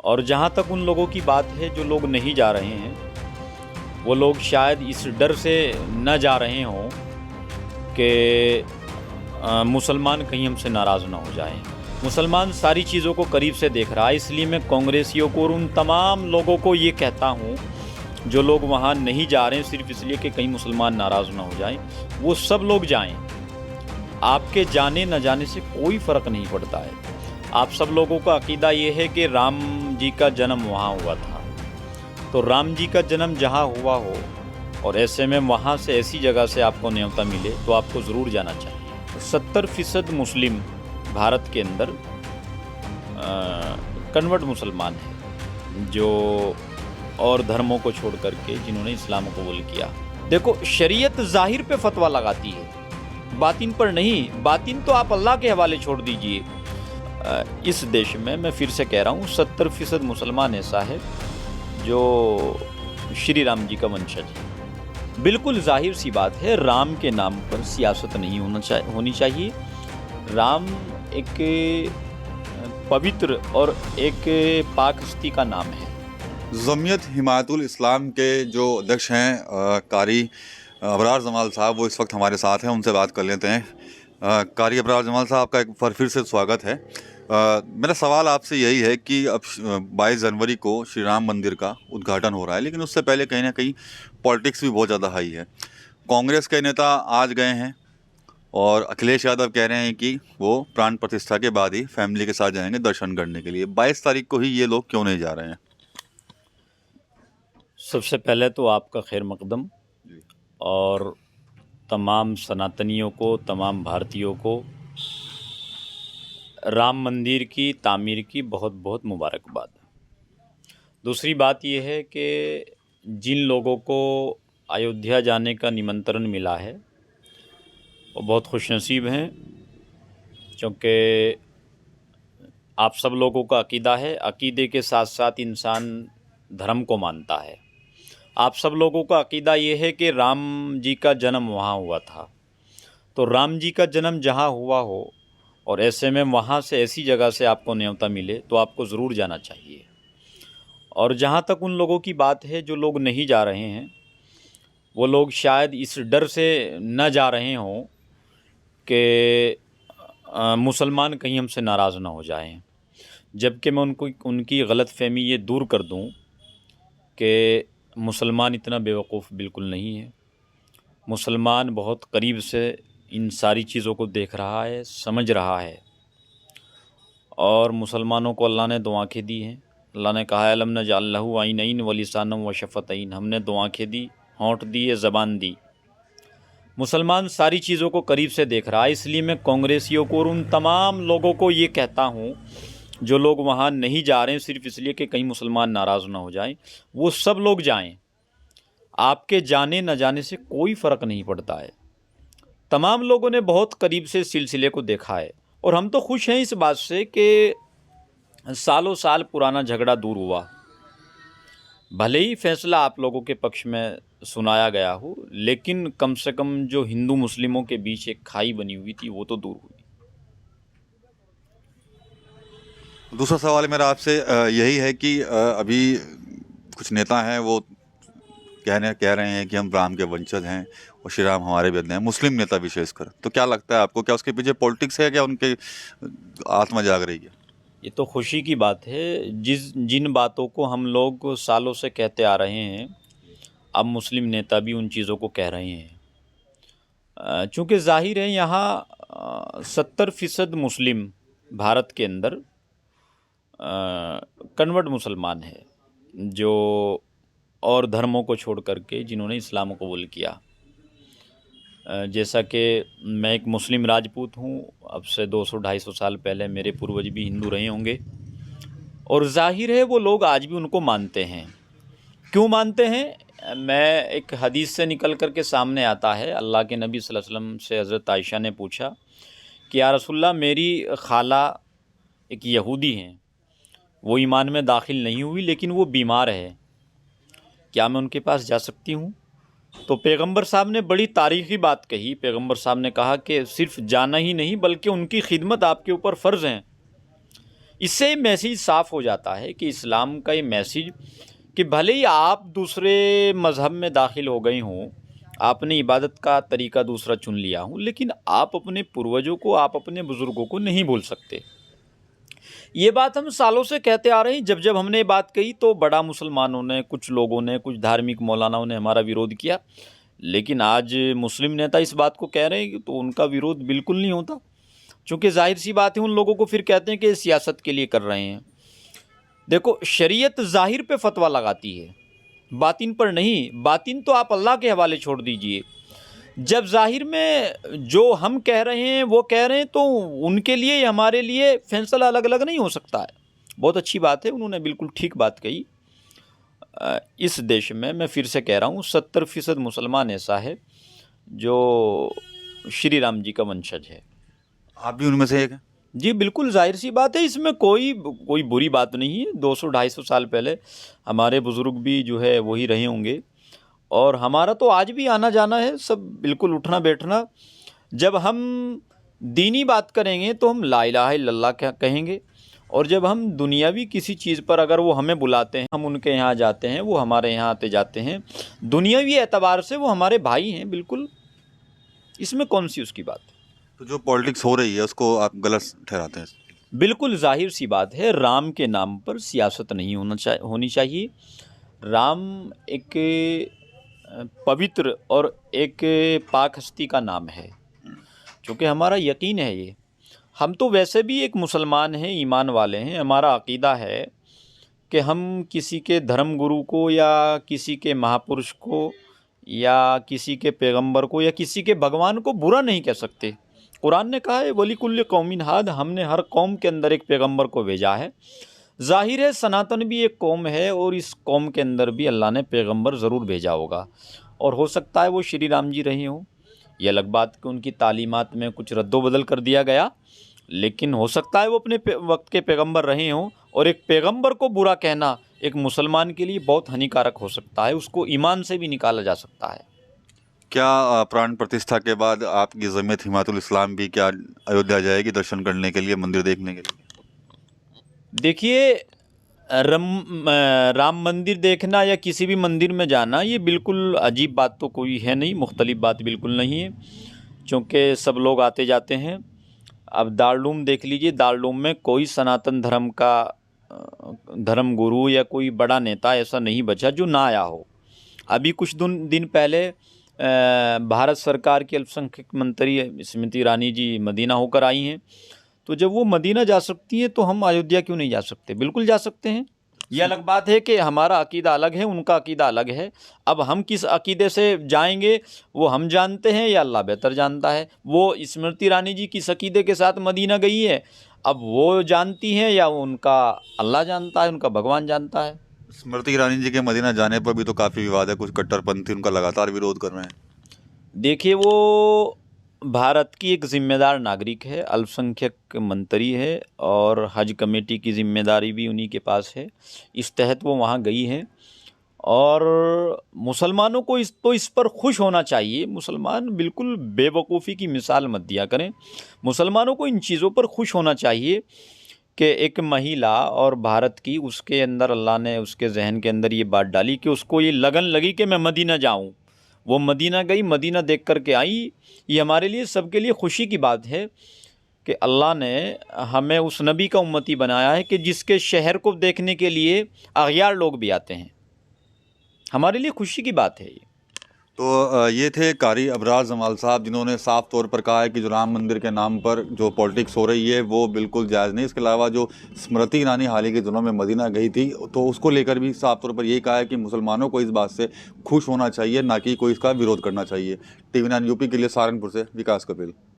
और जहाँ तक उन लोगों की बात है जो लोग नहीं जा रहे हैं, वो लोग शायद इस डर से न जा रहे हों कि मुसलमान कहीं हमसे नाराज़ ना हो जाएं। मुसलमान सारी चीज़ों को करीब से देख रहा है, इसलिए मैं कांग्रेसियों को और उन तमाम लोगों को ये कहता हूँ जो लोग वहाँ नहीं जा रहे हैं सिर्फ इसलिए कि कहीं मुसलमान नाराज़ ना हो जाएं, वो सब लोग जाएं। आपके जाने न जाने से कोई फ़र्क नहीं पड़ता है। आप सब लोगों का अकीदा ये है कि राम जी का जन्म वहाँ हुआ था, तो राम जी का जन्म जहाँ हुआ हो और ऐसे में वहाँ से ऐसी जगह से आपको न्योता मिले तो आपको ज़रूर जाना चाहिए। 70% मुस्लिम भारत के अंदर कन्वर्ट मुसलमान हैं जो और धर्मों को छोड़ करके जिन्होंने इस्लाम को कबूल किया। देखो, शरीयत ज़ाहिर पे फतवा लगाती है, बातिन पर नहीं। बातिन तो आप अल्लाह के हवाले छोड़ दीजिए। इस देश में मैं फिर से कह रहा हूँ 70% मुसलमान ऐसा है जो श्री राम जी का वंशज है। बिल्कुल जाहिर सी बात है, राम के नाम पर सियासत नहीं होनी चाहिए। राम एक पवित्र और एक पाक हस्ती का नाम है। जमीयत हिमायतुल इस्लाम के जो अध्यक्ष हैं कारी अबरार जमाल साहब, वो इस वक्त हमारे साथ हैं, उनसे बात कर लेते हैं। कारी अबरार जमाल साहब, आपका एक बार फिर से स्वागत है। मेरा सवाल आपसे यही है कि अब 22 जनवरी को श्री राम मंदिर का उद्घाटन हो रहा है, लेकिन उससे पहले कहीं ना कहीं पॉलिटिक्स भी बहुत ज़्यादा हाई है। कांग्रेस के नेता आज गए हैं और अखिलेश यादव कह रहे हैं कि वो प्राण प्रतिष्ठा के बाद ही फैमिली के साथ जाएंगे दर्शन करने के लिए। 22 तारीख को ही ये लोग क्यों नहीं जा रहे हैं? सबसे पहले तो आपका खैर मकदम, और तमाम सनातनियों को, तमाम भारतीयों को राम मंदिर की तामीर की बहुत बहुत मुबारकबाद। दूसरी बात यह है कि जिन लोगों को अयोध्या जाने का निमंत्रण मिला है वो बहुत खुशनसीब हैं, क्योंकि आप सब लोगों का अकीदा है, अकीदे के साथ साथ इंसान धर्म को मानता है। आप सब लोगों का अकीदा ये है कि राम जी का जन्म वहाँ हुआ था, तो राम जी का जन्म जहाँ हुआ हो और ऐसे में वहाँ से ऐसी जगह से आपको न्योता मिले तो आपको ज़रूर जाना चाहिए। और जहाँ तक उन लोगों की बात है जो लोग नहीं जा रहे हैं, वो लोग शायद इस डर से न जा रहे हों कि मुसलमान कहीं हमसे नाराज़ ना हो जाएं। जबकि मैं उनकी गलतफ़हमी ये दूर कर दूं कि मुसलमान इतना बेवकूफ़ बिल्कुल नहीं है। मुसलमान बहुत करीब से इन सारी चीज़ों को देख रहा है, समझ रहा है, और मुसलमानों को अल्लाह ने दो आँखें दी हैं। अल्लाह ने कहा है अलम नजअल लहू ऐनैन व लिसानन व शफ़तैन, हमने दो आँखें दी, होंठ दिए, ज़बान दी। मुसलमान सारी चीज़ों को करीब से देख रहा है, इसलिए मैं कांग्रेसियों को और उन तमाम लोगों को ये कहता हूँ जो लोग वहाँ नहीं जा रहे हैं सिर्फ इसलिए कि कहीं मुसलमान नाराज़ ना हो जाएं, वो सब लोग जाएं। आपके जाने न जाने से कोई फ़र्क नहीं पड़ता है। तमाम लोगों ने बहुत करीब से सिलसिले को देखा है और हम तो खुश हैं इस बात से कि सालों साल पुराना झगड़ा दूर हुआ। भले ही फैसला आप लोगों के पक्ष में सुनाया गया हो, लेकिन कम से कम जो हिंदू मुस्लिमों के बीच एक खाई बनी हुई थी वो तो दूर हुई। दूसरा सवाल मेरा आपसे यही है कि अभी कुछ नेता हैं वो कह रहे हैं कि हम राम के वंशज हैं और श्री राम हमारे बेटे हैं, मुस्लिम नेता विशेषकर। तो क्या लगता है आपको, क्या उसके पीछे पॉलिटिक्स है, क्या उनके आत्मा जाग रही है? ये तो खुशी की बात है। जिन बातों को हम लोग सालों से कहते आ रहे हैं, अब मुस्लिम नेता भी उन चीज़ों को कह रहे हैं। चूँकि जाहिर है यहाँ 70% मुस्लिम भारत के अंदर कन्वर्ट मुसलमान है जो और धर्मों को छोड़ करके जिन्होंने इस्लाम को कबूल किया। जैसा कि मैं एक मुस्लिम राजपूत हूँ, अब से 200-250 साल पहले मेरे पूर्वज भी हिंदू रहे होंगे, और जाहिर है वो लोग आज भी उनको मानते हैं। क्यों मानते हैं? मैं एक हदीस से निकल कर के सामने आता है, अल्लाह के नबी सल्लल्लाहु अलैहि वसल्लम से हज़रत आयशा ने पूछा कि या रसूलल्लाह, मेरी खाला एक यहूदी हैं, वो ईमान में दाखिल नहीं हुई लेकिन वो बीमार है, क्या मैं उनके पास जा सकती हूँ? तो पैगंबर साहब ने बड़ी तारीख़ी बात कही। पैगंबर साहब ने कहा कि सिर्फ जाना ही नहीं बल्कि उनकी खिदमत आपके ऊपर फ़र्ज़ है, इससे मैसेज साफ हो जाता है कि इस्लाम का ये मैसेज कि भले ही आप दूसरे मज़हब में दाखिल हो गए हों, आपने इबादत का तरीका दूसरा चुन लिया हो, लेकिन आप अपने पूर्वजों को, आप अपने बुज़ुर्गों को नहीं भूल सकते। ये बात हम सालों से कहते आ रहे हैं। जब जब हमने ये बात कही तो बड़ा मुसलमानों ने, कुछ लोगों ने, कुछ धार्मिक मौलानाओं ने हमारा विरोध किया, लेकिन आज मुस्लिम नेता इस बात को कह रहे हैं तो उनका विरोध बिल्कुल नहीं होता, क्योंकि जाहिर सी बात है उन लोगों को फिर कहते हैं कि सियासत के लिए कर रहे हैं। देखो, शरीयत ज़ाहिर पे फतवा लगाती है, बातिन पर नहीं। बातिन तो आप अल्लाह के हवाले छोड़ दीजिए। जब ज़ाहिर में जो हम कह रहे हैं वो कह रहे हैं तो उनके लिए हमारे लिए फैसला अलग अलग नहीं हो सकता है। बहुत अच्छी बात है, उन्होंने बिल्कुल ठीक बात कही। इस देश में मैं फिर से कह रहा हूँ 70% मुसलमान ऐसा है जो श्री राम जी का वंशज है। आप भी उनमें से एक हैं? जी बिल्कुल, जाहिर सी बात है, इसमें कोई बुरी बात नहीं है। 200-250 साल पहले हमारे बुज़ुर्ग भी जो है वही रहे होंगे, और हमारा तो आज भी आना जाना है, सब बिल्कुल उठना बैठना। जब हम दीनी बात करेंगे तो हम ला इलाहा इल्लल्लाह क्या कहेंगे, और जब हम दुनियावी किसी चीज़ पर अगर वो हमें बुलाते हैं, हम उनके यहाँ जाते हैं, वो हमारे यहाँ आते जाते हैं, दुनियावी एतबार से वो हमारे भाई हैं, बिल्कुल, इसमें कौन सी उसकी बात है। तो जो पॉलिटिक्स हो रही है उसको आप गलत ठहराते हैं? बिल्कुल जाहिर सी बात है, राम के नाम पर सियासत नहीं होनी चाहिए। राम एक पवित्र और एक पाक हस्ती का नाम है, क्योंकि हमारा यकीन है ये। हम तो वैसे भी एक मुसलमान हैं, ईमान वाले हैं। हमारा अकीदा है कि हम किसी के धर्म गुरु को या किसी के महापुरुष को या किसी के पैगंबर को या किसी के भगवान को बुरा नहीं कह सकते। कुरान ने कहा है वली कुल्ल कौमिन हाद, हमने हर कौम के अंदर एक पैगंबर को भेजा है। जाहिर है सनातन भी एक कौम है, और इस कौम के अंदर भी अल्लाह ने पैगंबर ज़रूर भेजा होगा, और हो सकता है वो श्री राम जी रहे हों। ये अलग बात कि उनकी तालीमात में कुछ रद्दोबदल कर दिया गया, लेकिन हो सकता है वो अपने वक्त के पैगंबर रहे हों। और एक पैगंबर को बुरा कहना एक मुसलमान के लिए बहुत हानिकारक हो सकता है, उसको ईमान से भी निकाला जा सकता है। क्या प्राण प्रतिष्ठा के बाद आपकी जमीयत हिमायतुल इस्लाम भी क्या अयोध्या जाएगी दर्शन करने के लिए, मंदिर देखने के लिए? देखिए, राम मंदिर देखना या किसी भी मंदिर में जाना ये बिल्कुल अजीब बात तो कोई है नहीं, मुख्तलिफ बात बिल्कुल नहीं है, क्योंकि सब लोग आते जाते हैं। अब दारुल देख लीजिए, दारुल में कोई सनातन धर्म का धर्म गुरु या कोई बड़ा नेता ऐसा नहीं बचा जो ना आया हो। अभी कुछ दिन पहले भारत सरकार की अल्पसंख्यक मंत्री स्मृति ईरानी जी मदीना होकर आई हैं, तो जब वो मदीना जा सकती हैं तो हम अयोध्या क्यों नहीं जा सकते? बिल्कुल जा सकते हैं। ये अलग बात है कि हमारा अकीदा अलग है, उनका अकीदा अलग है। अब हम किस अकीदे से जाएंगे वो हम जानते हैं या अल्लाह बेहतर जानता है। वो स्मृति ईरानी जी किस अकीदे के साथ मदीना गई है, अब वो जानती हैं या उनका अल्लाह जानता है, उनका भगवान जानता है। स्मृति ईरानी जी के मदीना जाने पर भी तो काफ़ी विवाद है, कुछ कट्टरपंथी उनका लगातार विरोध कर रहे हैं। देखिए, वो भारत की एक ज़िम्मेदार नागरिक है, अल्पसंख्यक मंत्री है, और हज कमेटी की ज़िम्मेदारी भी उन्हीं के पास है। इस तहत वो वहाँ गई हैं, और मुसलमानों को इस पर खुश होना चाहिए। मुसलमान बिल्कुल बेवकूफ़ी की मिसाल मत दिया करें। मुसलमानों को इन चीज़ों पर खुश होना चाहिए कि एक महिला, और भारत की, उसके अंदर अल्लाह ने उसके जहन के अंदर ये बात डाली कि उसको ये लगन लगी कि मैं मदीना जाऊँ। वो मदीना गई, मदीना देख कर के आई। ये हमारे लिए, सबके लिए खुशी की बात है कि अल्लाह ने हमें उस नबी का उम्मती बनाया है कि जिसके शहर को देखने के लिए अगयार लोग भी आते हैं। हमारे लिए खुशी की बात है ये। तो ये थे कारी अबरार जमाल साहब, जिन्होंने साफ तौर पर कहा है कि जो राम मंदिर के नाम पर जो पॉलिटिक्स हो रही है वो बिल्कुल जायज़ नहीं। इसके अलावा जो स्मृति ईरानी हाल ही के दिनों में मदीना गई थी, तो उसको लेकर भी साफ तौर पर यही कहा है कि मुसलमानों को इस बात से खुश होना चाहिए, ना कि कोई इसका विरोध करना चाहिए। TV9 यूपी के लिए सहारनपुर से विकास कपिल।